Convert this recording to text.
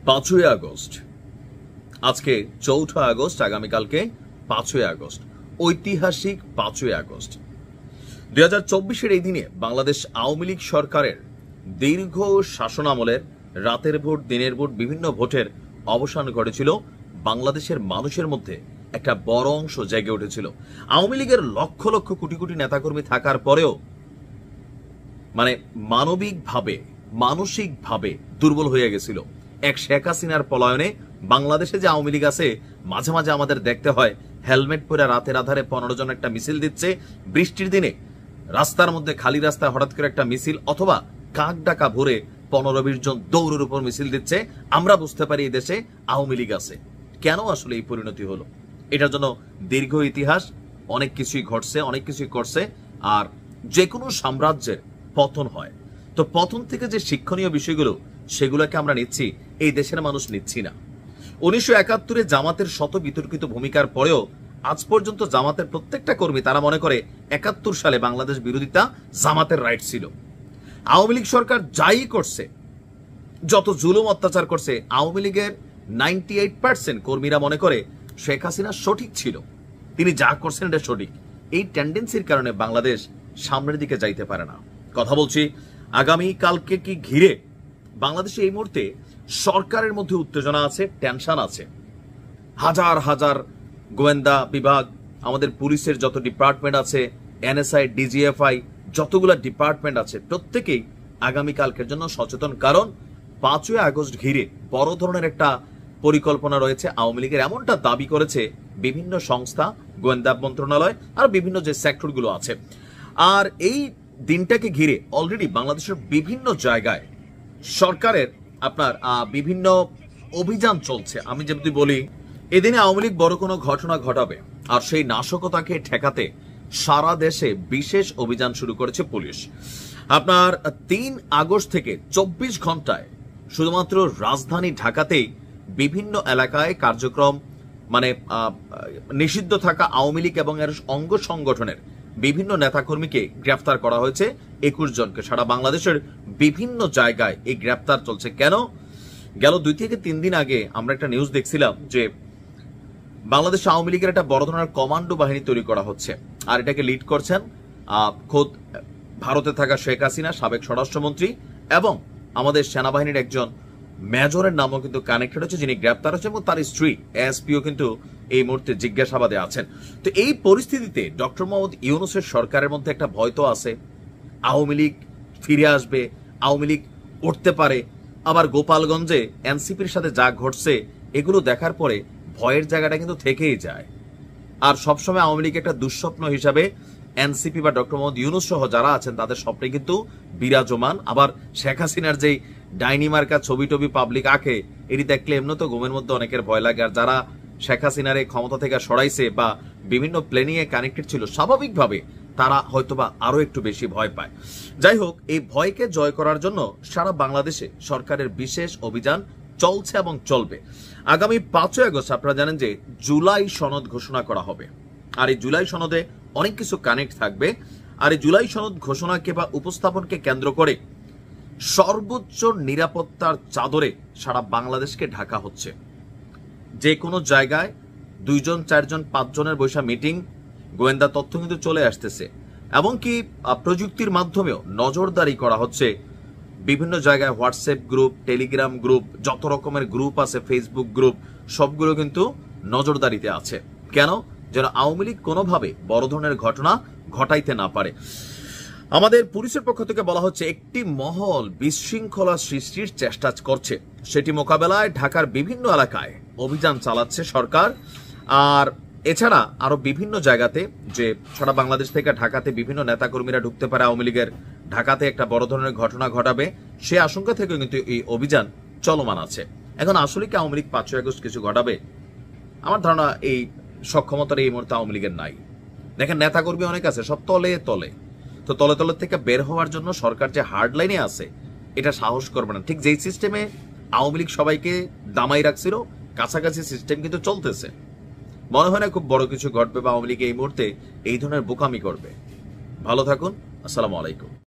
5ই August, আজকে 4 August, আগামীকালকে 5ই August, ঐতিহাসিক 5ই আগস্ট 2024-এর এই দিনে বাংলাদেশ আওয়ামী লীগ সরকারের দীর্ঘ শাসনামলের রাতের ভোট, দিনের ভোট, বিভিন্ন ভোটের অবসান ঘটেছিল। বাংলাদেশের মানুষের মধ্যে একটা বড় অংশ জেগে উঠেছিল। আওয়ামী লীগের লক্ষ লক্ষ কোটি কোটি নেতাকর্মী থাকার পরেও মানবিকভাবে, মানসিকভাবে দুর্বল হয়ে গেছিল। এক শেখ হাসিনার পলায়নে বাংলাদেশে যে আওয়ামী লীগ আছে, মাঝে মাঝে আমাদের দেখতে হয় হেলমেট পরে রাতের আধারে 15 জন একটা মিছিল দিচ্ছে, বৃষ্টির দিনে রাস্তার মধ্যে খালি রাস্তায় হঠাৎ করে একটা মিছিল, অথবা কাক ডাকা ভরে 15-20 জন দৌড়ের উপর মিছিল দিচ্ছে। আমরা বুঝতে পারি এই দেশে আওয়ামী লীগ আছে। কেন আসলে এই পরিণতি হলো? এটার জন্য দীর্ঘ ইতিহাস, অনেক কিছুই ঘটছে, অনেক কিছুই করছে। আর যে কোনো সাম্রাজ্যের পতন হয়, তো পতন থেকে যে শিক্ষণীয় বিষয়গুলো, সেগুলোকে আমরা নিচ্ছি, এই দেশের মানুষ নিচ্ছি না। 1971-এ জামাতের শত বিতর্কিত ভূমিকার পরেও আজ পর্যন্ত জামাতের প্রত্যেকটা কর্মী তারা মনে করে 71 সালে বাংলাদেশ বিরোধিতা জামাতের রাইট ছিল। আওয়ামী লীগ সরকার যাই করছে, যত জুলুম অত্যাচার করছে, আওয়ামী লীগের 98% কর্মীরা মনে করে শেখ হাসিনা সঠিক ছিল, তিনি যা করছেন এটা সঠিক। এই টেন্ডেন্সির কারণে বাংলাদেশ সামনের দিকে যাইতে পারে না। কথা বলছি আগামী কালকে কি ঘিরে বাংলাদেশে এই মুহূর্তে সরকারের মধ্যে উত্তেজনা আছে, টেনশন আছে। হাজার হাজার গোয়েন্দা বিভাগ, আমাদের পুলিশের যত ডিপার্টমেন্ট আছে, এনএসআই, ডিজিএফআই, যতগুলো ডিপার্টমেন্ট আছে, প্রত্যেকেই আগামী কালকের জন্য সচেতন। কারণ 5ই আগস্ট ঘিরে বড় ধরনের একটা পরিকল্পনা রয়েছে আওয়ামী লীগের, এমনটা দাবি করেছে বিভিন্ন সংস্থা, গোয়েন্দা মন্ত্রণালয় আর বিভিন্ন যে সেক্টরগুলো আছে। আর এই দিনটাকে ঘিরে অলরেডি বাংলাদেশের বিভিন্ন জায়গায় সরকারের বিভিন্ন অভিযান চলছে। আমি যদি বলি, এদিনে আওয়ামী লীগ বড় কোনো ঘটনা ঘটাবে আর সেই নাশকতাকে ঠেকাতে সারা দেশে বিশেষ অভিযান শুরু করেছে পুলিশ। 3 আগস্ট থেকে 24 ঘন্টায় শুধুমাত্র রাজধানী ঢাকাতেই বিভিন্ন এলাকায় কার্যক্রম, নিষিদ্ধ থাকা আওয়ামী লীগ এবং এর অঙ্গ সংগঠনের বিভিন্ন নেতাকর্মীকে গ্রেফতার করা হয়েছে 21 জনকে। সারা বাংলাদেশের বিভিন্ন জায়গায় এই গ্রেফতার চলছে। কেন? গেল 2 থেকে 3 দিন আগে আমরা একটা নিউজ দেখছিলাম যে বাংলাদেশ আওয়ামী লীগের একটা বড় ধরনের কমান্ডো বাহিনী তৈরি করা হচ্ছে, আর এটাকে লিড করছেন খোদ ভারতে থাকা শেখ হাসিনা, সাবেক স্বরাষ্ট্রমন্ত্রী, এবং আমাদের সেনাবাহিনীর একজন মেজরের নামও কিন্তু কানেক্টেড হচ্ছে, যিনি গ্রেপ্তার হচ্ছে, এবং তার স্ত্রী এসপিও কিন্তু এই মুহূর্তে জিজ্ঞাসাবাদে আছেন। তো এই পরিস্থিতিতে ডক্টর মোহাম্মদ ইউনূসের সরকারের মধ্যে একটা ভয় তো আছে, আওয়ামী লীগ ফিরে আসবে, আওয়ামী লীগ উঠতে পারে। আবার গোপালগঞ্জে এনসিপির সাথে যা ঘটছে, এগুলো দেখার পরে ভয়ের জায়গাটা কিন্তু থেকেই যায়। আর সবসময় আওয়ামী লীগ একটা দুঃস্বপ্ন হিসাবে এনসিপি বা ডক্টর মোহাম্মদ ইউনূস সহ যারা আছেন তাদের স্বপ্নে কিন্তু বিরাজমান। আবার শেখ হাসিনার যেই ডাইনি মার্কা ছবি টবি পাবলিক আঁকে, এটি দেখলে এমনি তো ঘুমের মধ্যে অনেকের ভয় লাগে। আর যারা শেখ হাসিনার এই ক্ষমতা থেকে সরাইছে বা বিভিন্ন প্ল্যানিং এ কানেক্টেড ছিল, স্বাভাবিকভাবে তারা হয়তোবা আরো একটু বেশি ভয় পায়। যাই হোক, এই ভয়কে জয় করার জন্য সারা বাংলাদেশে সরকারের বিশেষ অভিযান চলছে এবং চলবে। আগামী 5ই আগস্ট আপনারা জানেন যে জুলাই সনদ ঘোষণা করা হবে, আর এই জুলাই সনদে অনেক কিছু কানেক্ট থাকবে। আর এই জুলাই সনদ ঘোষণাকে বা উপস্থাপনকে কেন্দ্র করে সর্বোচ্চ নিরাপত্তার চাদরে সারা বাংলাদেশকে ঢাকা হচ্ছে। যে কোনো জায়গায় 2 জন, 4 জন, 5 জনের বৈশা মিটিং, গোয়েন্দা তথ্য কিন্তু চলে আসতেছে, এমনকি প্রযুক্তির মাধ্যমেও নজরদারি করা হচ্ছে। বিভিন্ন জায়গায় হোয়াটসঅ্যাপ গ্রুপ, টেলিগ্রাম গ্রুপ, যত রকমের গ্রুপ আছে, ফেসবুক গ্রুপ, সবগুলো কিন্তু নজরদারিতে আছে। কেন? যেন আওয়ামী লীগ কোনোভাবে বড় ধরনের ঘটনা ঘটাইতে না পারে। আমাদের পুলিশের পক্ষ থেকে বলা হচ্ছে, একটি মহল বিশৃঙ্খলা সৃষ্টির চেষ্টা করছে, সেটি মোকাবেলায় ঢাকার বিভিন্ন এলাকায় অভিযান চালাচ্ছে সরকার। আর এছাড়া আরো বিভিন্ন জায়গাতে, যে সারা বাংলাদেশ থেকে ঢাকাতে বিভিন্ন নেতাকর্মীরা ঢুকতে পারে, আওয়ামী লীগের ঢাকাতে একটা বড় ধরনের ঘটনা ঘটাবে, সে আশঙ্কা থেকে কিন্তু এই অভিযান চলমান আছে। এখন আসলে কি আওয়ামী লীগ 5ই আগস্ট কিছু ঘটাবে? আমার ধারণা এই সক্ষমতার এই মুহূর্তে আওয়ামী লীগের নাই। দেখেন, নেতাকর্মী অনেক আছে, সব তলে তলে, তো তলে তলে থেকে বের হওয়ার জন্য সরকার যে হার্ড লাইনে আছে, এটা সাহস করবে না। ঠিক যেই সিস্টেমে আওয়ামী লীগ সবাইকে দামাই রাখছিল, কাছাকাছি সিস্টেম কিন্তু চলতেছে। মনে হয় না খুব বড় কিছু ঘটবে বা আওয়ামী লীগ এই মুহূর্তে এই ধরনের বোকামি করবে। ভালো থাকুন, আসসালামু আলাইকুম।